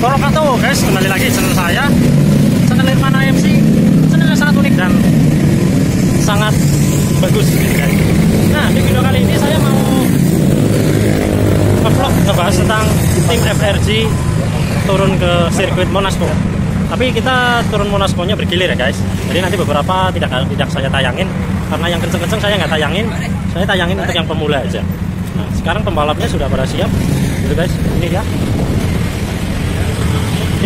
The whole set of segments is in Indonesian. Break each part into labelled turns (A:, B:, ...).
A: Wabarakatuh guys, kembali lagi channel saya, channel Irfan AMC. Channelnya sangat unik dan sangat bagus gitu guys. Nah, di video kali ini saya mau nge-vlog ngebahas tentang tim FRG turun ke sirkuit Monasco. Tapi kita turun Monasco-nya bergilir ya guys. Jadi nanti beberapa tidak saya tayangin karena yang kenceng-kenceng saya nggak tayangin. Saya tayangin untuk yang pemula aja. Nah, sekarang pembalapnya sudah pada siap, gitu guys. Ini dia.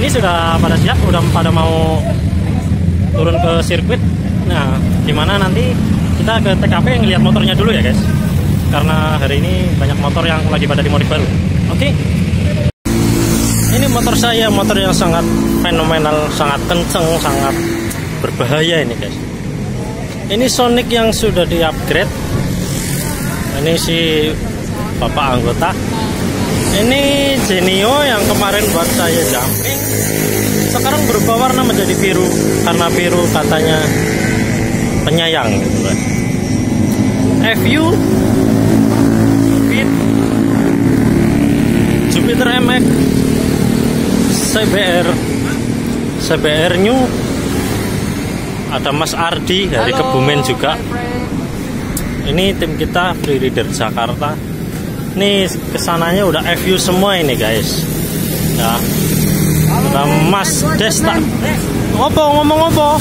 A: Ini sudah pada siap, udah pada mau turun ke sirkuit. Nah, gimana nanti kita ke TKP ngeliat motornya dulu ya guys. Karena hari ini banyak motor yang lagi pada dimodif baru. Oke. Ini motor saya, motor yang sangat fenomenal, sangat kenceng, sangat berbahaya ini guys. Ini Sonic yang sudah di-upgrade. Ini si bapak anggota. Ini Genio yang kemarin buat saya jumping, sekarang berubah warna menjadi biru karena biru katanya penyayang gitu kan. FU Fit Jupiter MX CBR New, ada Mas Ardi dari Kebumen juga. Ini tim kita Free Rider Jakarta. Nih kesananya udah FU semua ini guys. Ya. Ada Mas Desta. Ngomong apa?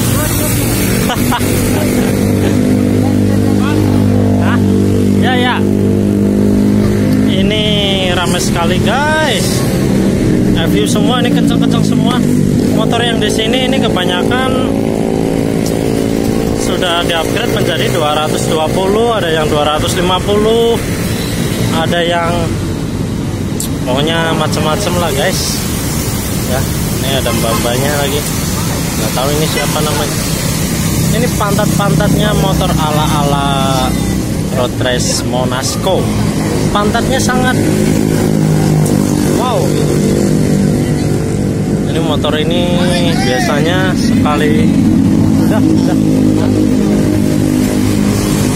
A: Hah? Ya. Ini ramai sekali guys. FU semua ini, kenceng-kenceng semua. Motor yang di sini ini kebanyakan sudah di-upgrade menjadi 220, ada yang 250. Ada yang pokoknya macam-macam lah guys. Ya, ini ada mbak-mbaknya lagi. Nggak tahu ini siapa namanya. Ini pantat-pantatnya motor ala-ala road race Monasco. Pantatnya sangat wow. Ini motor ini biasanya sekali udah.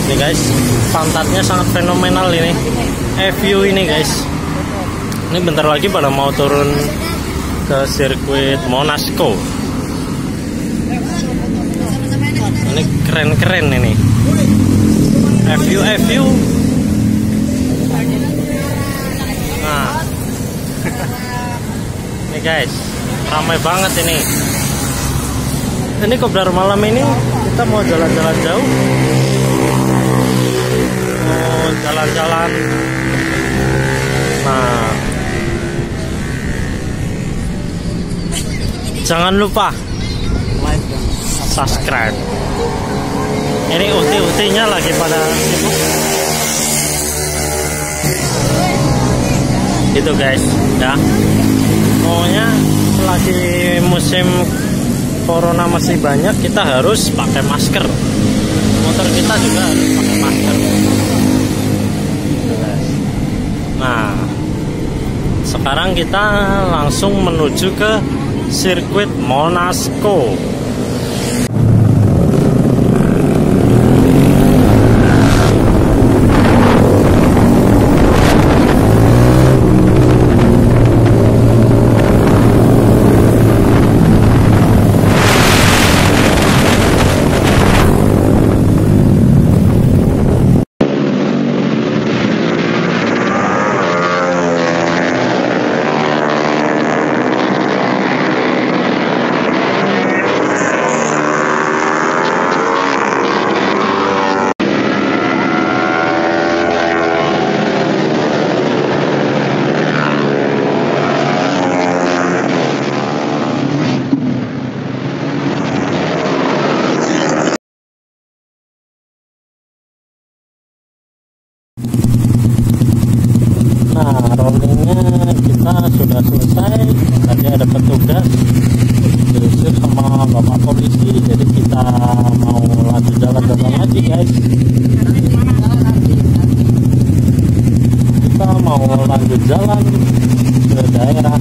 A: Ini guys, pantatnya sangat fenomenal ini. FU ini guys. Ini bentar lagi pada mau turun ke sirkuit Monasco. Ini keren-keren ini. FU. Nah. Ini guys, ramai banget ini. Ini kopdar malam ini kita mau jalan-jalan jauh. Mau jalan-jalan. Nah, jangan lupa subscribe. Ini ulti-ultinya lagi pada sibuk. Itu guys, ya. Pokoknya lagi musim corona masih banyak, kita harus pakai masker. Motor kita juga harus pakai masker. Nah, sekarang kita langsung menuju ke sirkuit Monasco. Nah, rollingnya kita sudah selesai. Tadi ada petugas diusir sama bapak polisi, jadi kita mau lanjut jalan-jalan lagi guys. Kita mau lanjut jalan ke daerah.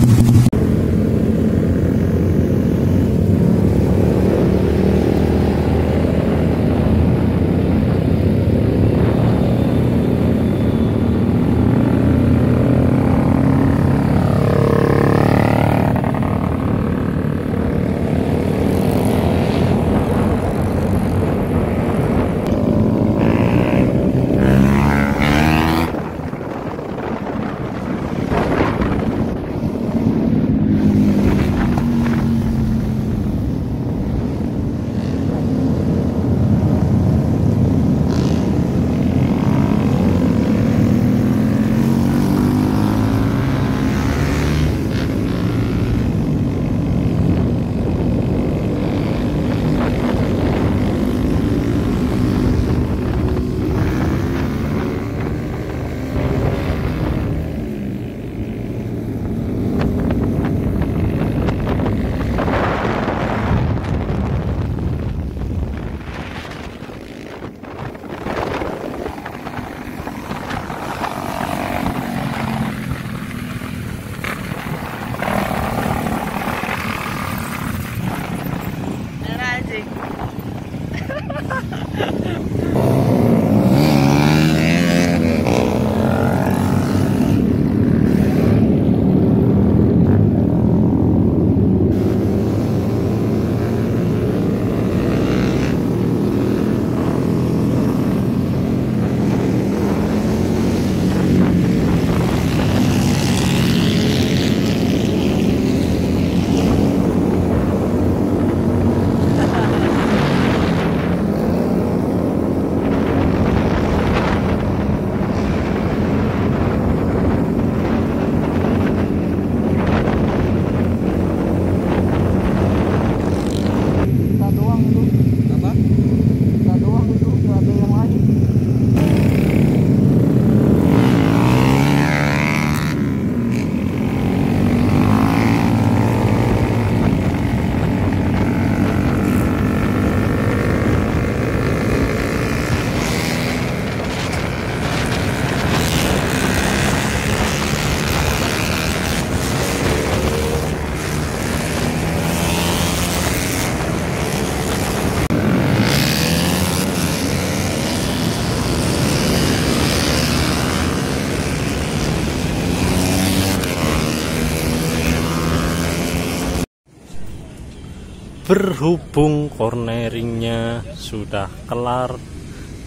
A: Berhubung corneringnya sudah kelar,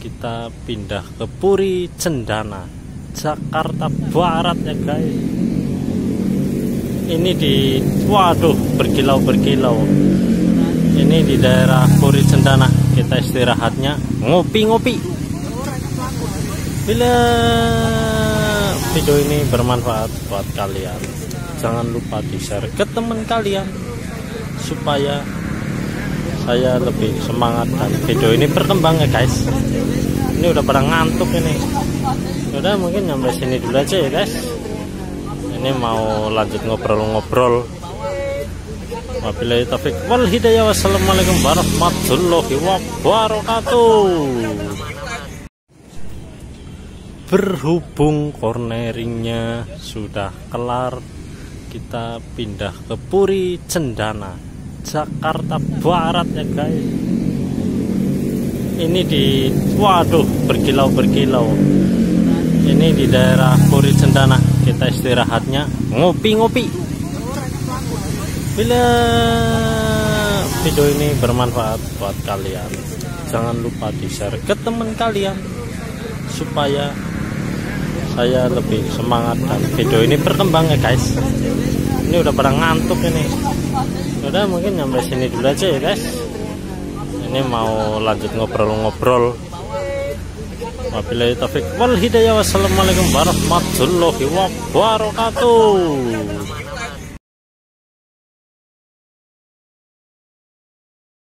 A: kita pindah ke Puri Cendana, Jakarta Barat ya guys. Ini di, waduh, berkilau-berkilau. Ini di daerah Puri Cendana. Kita istirahatnya ngopi-ngopi. Bila video ini bermanfaat buat kalian, jangan lupa di-share ke teman kalian supaya saya lebih semangat dan video ini berkembang ya guys. Ini udah pada ngantuk ini. Udah, mungkin sampai sini dulu aja ya guys. Ini mau lanjut ngobrol-ngobrol. Wabillahi taufik wal hidayah. Wassalamualaikum warahmatullahi wabarakatuh. Berhubung corneringnya sudah kelar, kita pindah ke Puri Cendana, Jakarta Barat ya guys. Ini di, waduh, berkilau-berkilau. Ini di daerah Puri Cendana. Kita istirahatnya ngopi-ngopi. Bila video ini bermanfaat buat kalian, jangan lupa di-share ke teman kalian supaya saya lebih semangat dan video ini berkembang ya guys. Ini udah pada ngantuk ini. Udah, mungkin sampai sini dulu aja ya guys. Ini mau lanjut ngobrol-ngobrol. Wabillahi taufik wal hidayah. Wassalamualaikum warahmatullahi wabarakatuh.